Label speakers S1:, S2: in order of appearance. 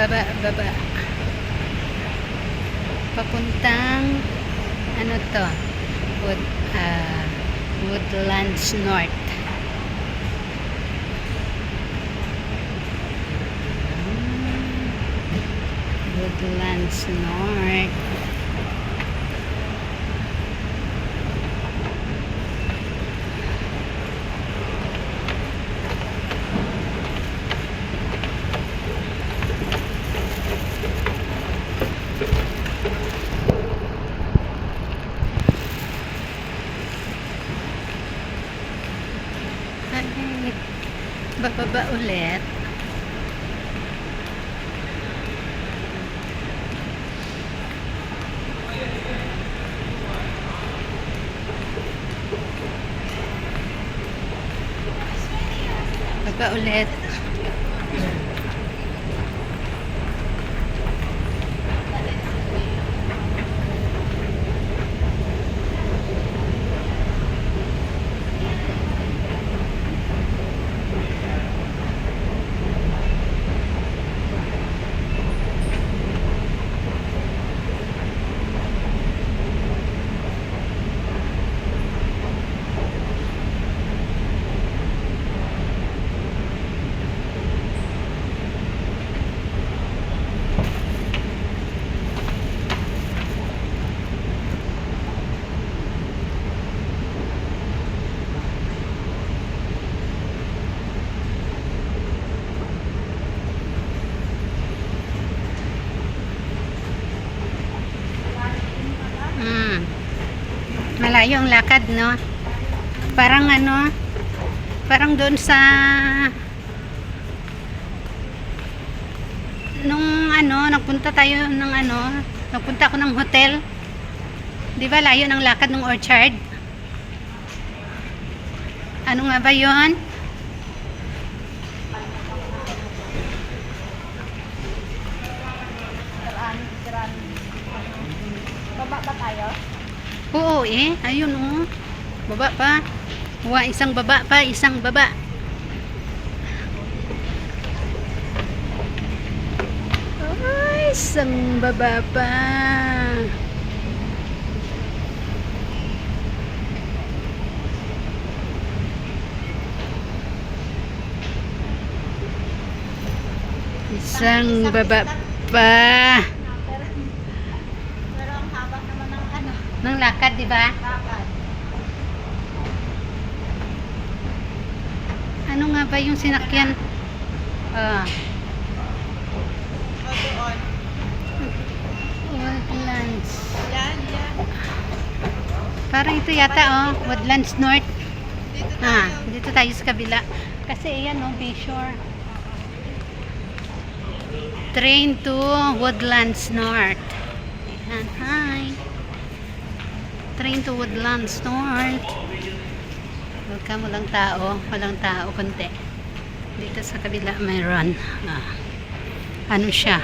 S1: baba. Papuntang ano to? Woodlands North. Woodlands North. Ay, bababa ulit. Baba ulit. Malayo ang lakad, no? Parang ano, parang doon sa nung ano, nagpunta ako ng hotel. 'Di ba layo ng lakad ng Orchard? Ano nga ba 'yon?
S2: Baba ba tayo?
S1: Oo ayun oh. Baba pa. Isang baba pa, isang baba. Ay, isang baba pa. Isang baba pa.
S2: Pero ang haba naman ng ano,
S1: Nang lakad, di ba?
S2: lakad.
S1: Ano nga ba yung sinakyan?
S2: O doon.
S1: Woodlands.
S2: Yan.
S1: Parang ito yata, Woodlands North.
S2: Dito tayo.
S1: Dito tayo sa kabila. Kasi ayan, Bayshore. Train to Woodlands North. Ayan, hi. Train to Woodlands North. Welcome, walang tao, konti. Dito sa kabila mayroon. Ano siya?